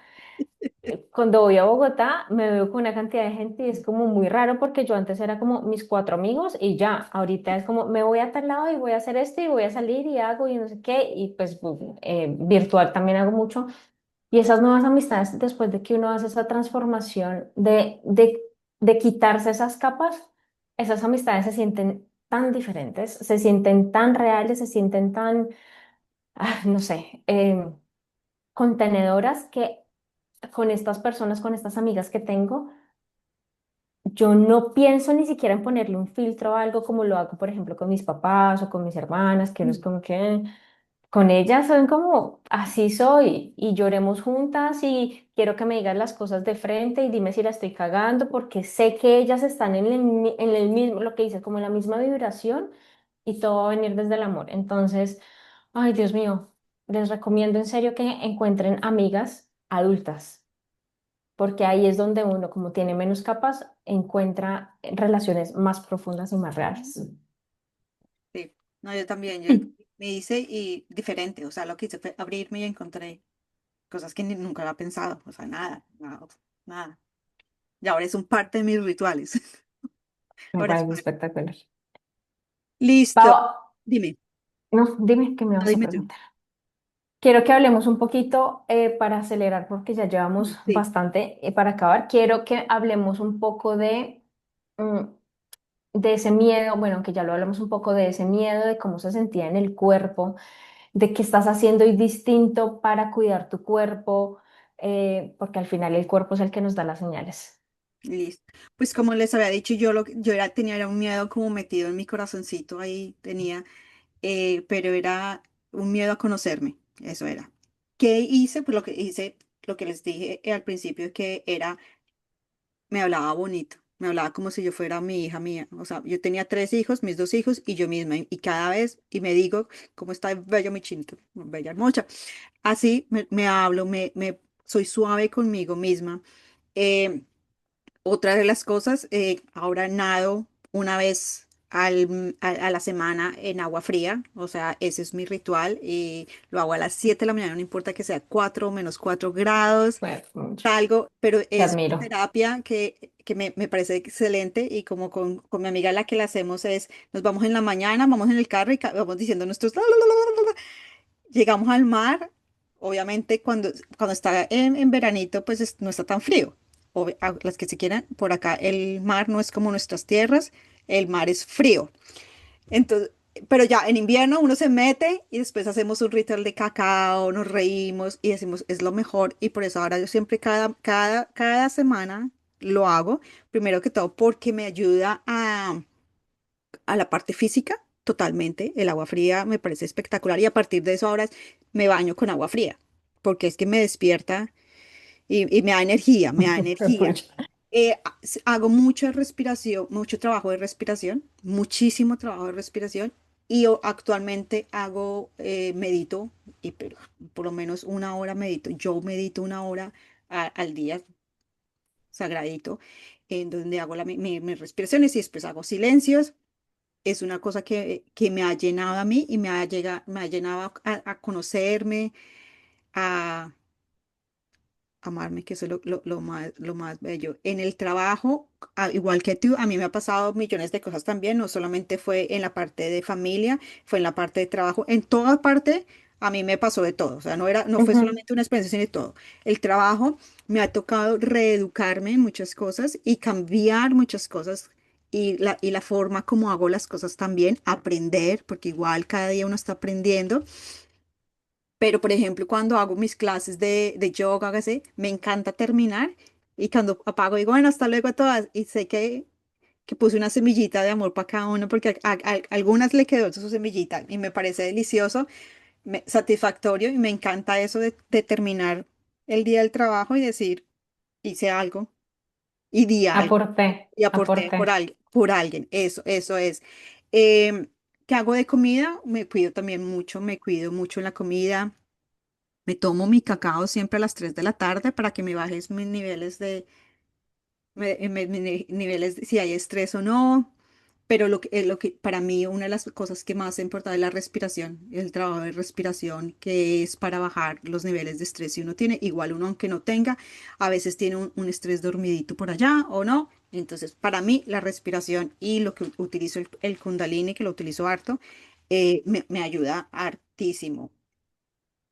Cuando voy a Bogotá me veo con una cantidad de gente y es como muy raro porque yo antes era como mis cuatro amigos y ya, ahorita es como me voy a tal lado y voy a hacer esto y voy a salir y hago y no sé qué y pues virtual también hago mucho y esas nuevas amistades después de que uno hace esa transformación de quitarse esas capas, esas amistades se sienten tan diferentes, se sienten tan reales, se sienten tan, no sé, contenedoras que con estas personas, con estas amigas que tengo, yo no pienso ni siquiera en ponerle un filtro a algo como lo hago, por ejemplo, con mis papás o con mis hermanas, que uno es mm, como que con ellas son como, así soy, y lloremos juntas y quiero que me digas las cosas de frente y dime si la estoy cagando, porque sé que ellas están en el mismo, lo que dice, como en la misma vibración y todo va a venir desde el amor. Entonces, ay, Dios mío, les recomiendo en serio que encuentren amigas adultas porque ahí es donde uno, como tiene menos capas, encuentra relaciones más profundas y más reales. sí. No, yo también, yo Mm. me hice y diferente, o sea, lo que hice fue abrirme y encontré cosas que nunca había pensado, o sea, nada, nada, nada. Y ahora es un parte de mis rituales. Me Ahora es parece parte. espectacular. Listo. Pau, Dime, no, dime qué me no vas a dime tú. preguntar. Quiero que hablemos un poquito para acelerar, porque ya llevamos Sí, bastante para acabar. Quiero que hablemos un poco mm, de ese miedo, bueno, que ya lo hablamos un poco de ese miedo, de cómo se sentía en el cuerpo, de qué estás haciendo hoy distinto para cuidar tu cuerpo, porque al final el cuerpo es el que nos da las señales. Listo. Pues como les había dicho, tenía era un miedo como metido en mi corazoncito, ahí tenía, pero era un miedo a conocerme, eso era. ¿Qué hice? Pues lo que hice, lo que les dije al principio, que era, me hablaba bonito, me hablaba como si yo fuera mi hija mía. O sea, yo tenía tres hijos, mis dos hijos y yo misma, y cada vez, y me digo, ¿cómo está bello mi chinito? Bella hermosa. Así me hablo, soy suave conmigo misma. Eh, Otra de las cosas, ahora nado una vez a la semana en agua fría, o sea, ese es mi ritual y lo hago a las 7 de la mañana, no importa que sea 4 o -4 grados, Bueno, mucho. salgo, pero Te es una admiro. terapia que me parece excelente y como con mi amiga la que la hacemos es, nos vamos en la mañana, vamos en el carro y vamos diciendo nuestros... Llegamos al mar, obviamente cuando está en veranito, pues no está tan frío. A las que se quieran, por acá el mar no es como nuestras tierras, el mar es frío. Entonces, pero ya en invierno uno se mete y después hacemos un ritual de cacao, nos reímos y decimos, es lo mejor. Y por eso ahora yo siempre cada semana lo hago, primero que todo porque me ayuda a la parte física, totalmente. El agua fría me parece espectacular y a partir de eso ahora me baño con agua fría, porque es que me despierta y me da energía, me da energía. Pucha. Hago mucha respiración, mucho trabajo de respiración, muchísimo trabajo de respiración y actualmente medito, pero por lo menos una hora medito. Yo medito una hora al día, sagradito, en donde hago mis respiraciones y después hago silencios. Es una cosa que me ha llenado a mí y me ha llenado a conocerme, a amarme, que eso es lo más bello. En el trabajo, igual que tú, a mí me ha pasado millones de cosas también, no solamente fue en la parte de familia, fue en la parte de trabajo, en toda parte a mí me pasó de todo, o sea, no fue Ujú. solamente una experiencia, sino de todo. El trabajo me ha tocado reeducarme en muchas cosas y cambiar muchas cosas. Y la forma como hago las cosas también, aprender, porque igual cada día uno está aprendiendo. Pero, por ejemplo, cuando hago mis clases de yoga, hágase, me encanta terminar y cuando apago digo, bueno, hasta luego a todas. Y sé que puse una semillita de amor para cada uno porque a algunas le quedó su semillita y me parece delicioso, satisfactorio y me encanta eso de terminar el día del trabajo y decir, hice algo y di algo Aporté, y aporté aporté. por alguien. Eso es. Em, ¿Qué hago de comida? Me cuido también mucho, me cuido mucho en la comida. Me tomo mi cacao siempre a las 3 de la tarde para que me bajes mis niveles niveles si hay estrés o no. Pero lo que para mí una de las cosas que más importa es la respiración, el trabajo de respiración que es para bajar los niveles de estrés. Si uno tiene, igual uno aunque no tenga, a veces tiene un estrés dormidito por allá o no. Entonces, para mí la respiración y lo que utilizo el Kundalini, que lo utilizo harto, me ayuda hartísimo.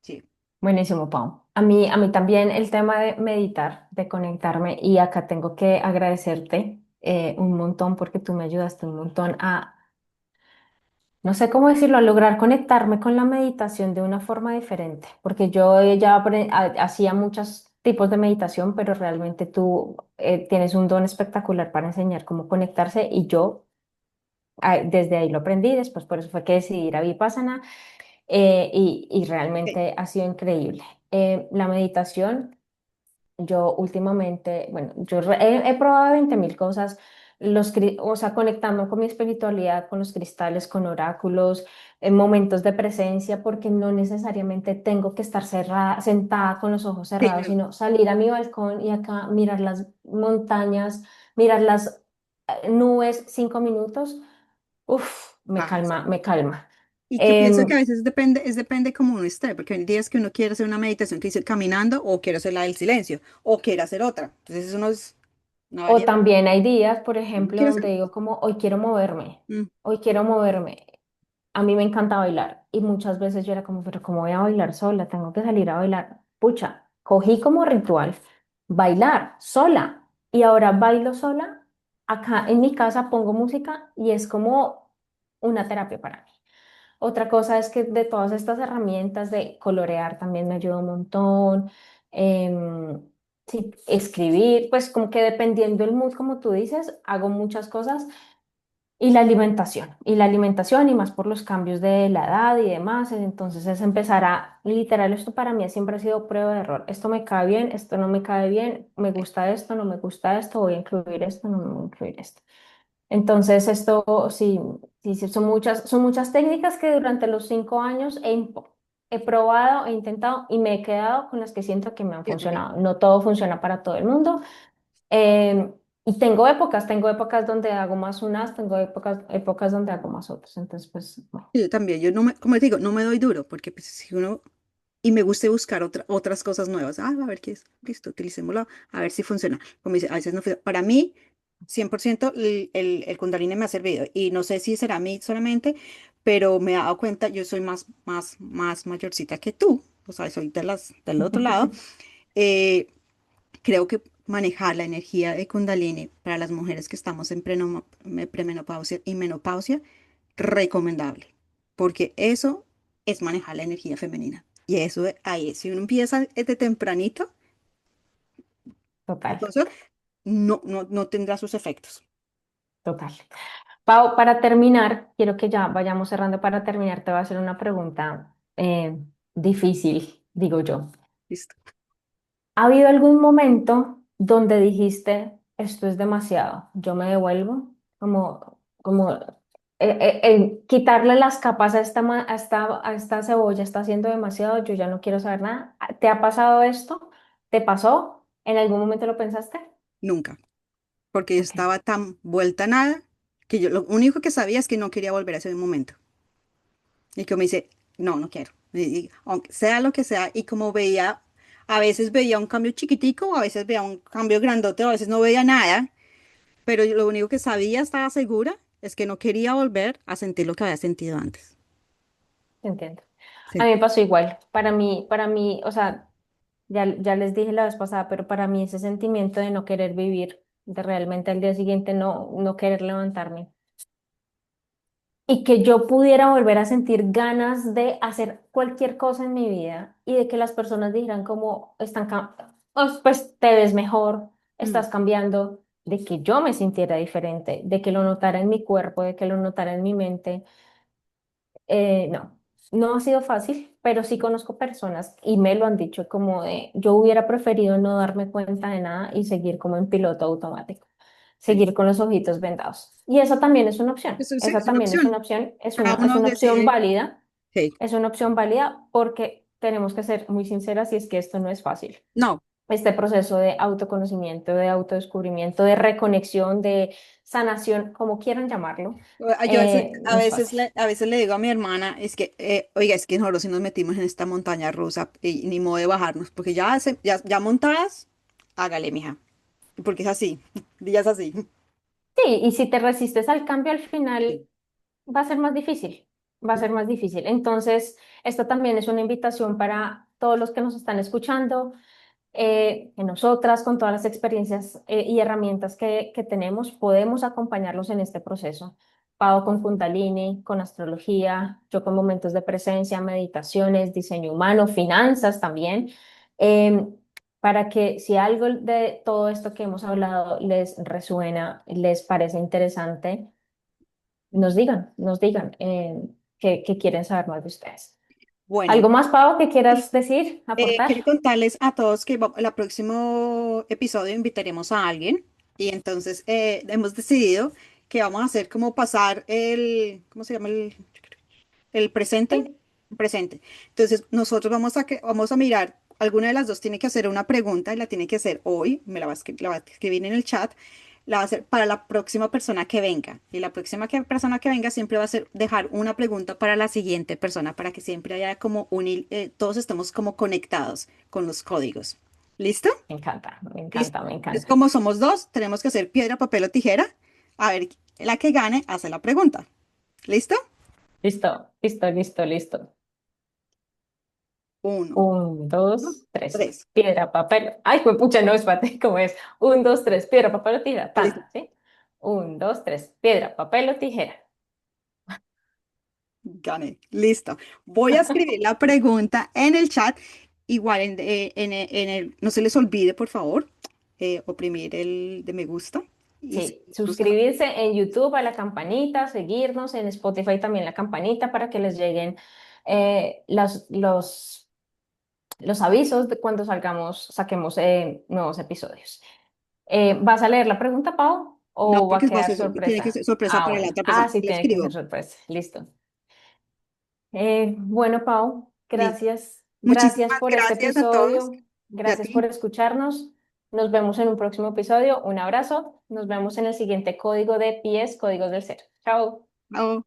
Sí. Buenísimo, Pau. A mí también el tema de meditar, de conectarme, y acá tengo que agradecerte un montón porque tú me ayudaste un montón a, no sé cómo decirlo, a lograr conectarme con la meditación de una forma diferente, porque yo ya hacía muchos tipos de meditación, pero realmente tú tienes un don espectacular para enseñar cómo conectarse y yo desde ahí lo aprendí, después por eso fue que decidí ir a Vipassana y Ok. realmente ha sido increíble. La meditación, yo últimamente, bueno, he probado 20.000 cosas, o sea, conectando con mi espiritualidad, con los cristales, con oráculos, en momentos de presencia, porque no necesariamente tengo que estar sentada con los ojos Sí, cerrados, sino salir a mi balcón y acá mirar las montañas, mirar las nubes 5 minutos. Uf, me ah, calma, me calma. y yo pienso que a Em, veces depende cómo uno esté, porque hay días que uno quiere hacer una meditación que dice caminando o quiere hacer la del silencio o quiere hacer otra. Entonces eso no es una o variedad. también hay días, por ¿No? ejemplo, ¿Quieres hacer? donde digo como hoy quiero moverme, Mm, hoy quiero moverme. A mí me encanta bailar y muchas veces yo era como, pero ¿cómo voy a bailar sola? Tengo que salir a bailar. Pucha, cogí como ritual bailar sola y ahora bailo sola. Acá en mi casa pongo música y es como una terapia para mí. Otra cosa es que de todas estas herramientas de colorear también me ayuda un montón. Em, sí, escribir, pues como que dependiendo del mood, como tú dices, hago muchas cosas. Y la alimentación y más por los cambios de la edad y demás, entonces es empezar a, literal, esto para mí siempre ha sido prueba de error. Esto me cae bien, esto no me cae bien, me gusta esto, no me gusta esto, voy a incluir esto, no me voy a incluir esto. Entonces esto sí, sí, sí, son muchas técnicas que durante los 5 años he probado, he intentado y me he quedado con las que siento que me han Fíjate. funcionado. No todo funciona para todo el mundo. Y tengo épocas donde hago más unas, tengo épocas donde hago más otras. Entonces, pues, bueno, Yo también, yo no me, como te digo, no me doy duro, porque pues, si uno, y me gusta buscar otras cosas nuevas. Ah, a ver qué es, listo, utilicémoslo, a ver si funciona. Como dice, a veces no funciona. Para mí, 100% el Kundalini me ha servido, y no sé si será a mí solamente, pero me he dado cuenta, yo soy más mayorcita que tú, o sea, soy del otro lado. eh, Creo que manejar la energía de Kundalini para las mujeres que estamos en premenopausia y menopausia, recomendable, porque eso es manejar la energía femenina. Y eso ahí, si uno empieza desde tempranito, total, entonces no tendrá sus efectos. total. Pau, para terminar, quiero que ya vayamos cerrando. Para terminar, te voy a hacer una pregunta difícil, digo yo. ¿Listo? ¿Ha habido algún momento donde dijiste, esto es demasiado, yo me devuelvo? Como quitarle las capas a esta cebolla está haciendo demasiado, yo ya no quiero saber nada. ¿Te ha pasado esto? ¿Te pasó? ¿En algún momento lo pensaste? Nunca, porque yo Ok, estaba tan vuelta a nada que yo lo único que sabía es que no quería volver a ese momento. Y que me dice, no, no quiero. Y aunque sea lo que sea, y como veía, a veces veía un cambio chiquitico, a veces veía un cambio grandote, a veces no veía nada, pero yo lo único que sabía, estaba segura, es que no quería volver a sentir lo que había sentido antes. entiendo. A Sí. mí me pasó igual. Para mí, o sea, ya les dije la vez pasada, pero para mí ese sentimiento de no querer vivir, de realmente al día siguiente no querer levantarme y que yo pudiera volver a sentir ganas de hacer cualquier cosa en mi vida y de que las personas dijeran como pues te ves mejor, Mm. estás cambiando, de que yo me sintiera diferente, de que lo notara en mi cuerpo, de que lo notara en mi mente. No, no ha sido fácil, pero sí conozco personas y me lo han dicho como de, yo hubiera preferido no darme cuenta de nada y seguir como en piloto automático, Sí. seguir con los ojitos vendados. Y eso también es una opción, Eso sí, esa es una también es una opción. opción, Cada es uno una opción decide. válida, Sí. es una opción válida porque tenemos que ser muy sinceras y es que esto no es fácil. No, Este proceso de autoconocimiento, de autodescubrimiento, de reconexión, de sanación, como quieran llamarlo, yo no es fácil. a veces le digo a mi hermana, es que, oiga, es que nosotros sí nos metimos en esta montaña rusa y ni modo de bajarnos, porque ya montadas, hágale, mija, porque es así, ya es así. Sí, y si te resistes al cambio al final Sí. va a ser más difícil, va a ser más difícil. Entonces, esto también es una invitación para todos los que nos están escuchando, que nosotras con todas las experiencias y herramientas que tenemos, podemos acompañarlos en este proceso. Pau con Kundalini, con astrología, yo con momentos de presencia, meditaciones, diseño humano, finanzas también, em, para que si algo de todo esto que hemos hablado les resuena, les parece interesante, nos digan que quieren saber más de ustedes. Bueno, ¿Algo más, Pau, que y, quieras decir, quiero aportar? contarles a todos que el próximo episodio invitaremos a alguien, y entonces hemos decidido que vamos a hacer como pasar ¿cómo se llama? El presente, Sí. presente. Entonces, nosotros vamos a mirar, alguna de las dos tiene que hacer una pregunta y la tiene que hacer hoy, la va a escribir en el chat, la va a hacer para la próxima persona que venga. Y la próxima persona que venga siempre va a ser dejar una pregunta para la siguiente persona, para que siempre haya como todos estemos como conectados con los códigos. ¿Listo? Me encanta, me Listo. encanta, me Entonces, encanta. como somos dos, tenemos que hacer piedra, papel o tijera. A ver, la que gane hace la pregunta. ¿Listo? Listo, listo, listo, listo. Uno, Un, dos, tres. tres. Piedra, papel. Ay, pues pucha, no, espérate, ¿cómo es? Un, dos, tres. Piedra, papel o tijera. Listo. Tan, ¿sí? Un, dos, tres. Piedra, papel o tijera. Gané. Listo. Voy a escribir la pregunta en el chat, igual no se les olvide, por favor, oprimir el de me gusta y Sí, seguirnos suscribirse en YouTube a la campanita, seguirnos en Spotify también la campanita para que les lleguen los avisos de cuando saquemos nuevos episodios. ¿Vas a leer la pregunta, Pau? No, ¿O va a porque quedar tiene que sorpresa? ser sorpresa Ah, para la bueno. otra Ah, persona. sí, Le tiene que ser escribo. sorpresa. Listo. Bueno, Pau, Listo. gracias. Gracias Muchísimas por este gracias a todos episodio. y a Gracias por ti. escucharnos. Nos vemos en un próximo episodio. Un abrazo. Nos vemos en el siguiente código de pies, códigos del ser. Chao. Chao.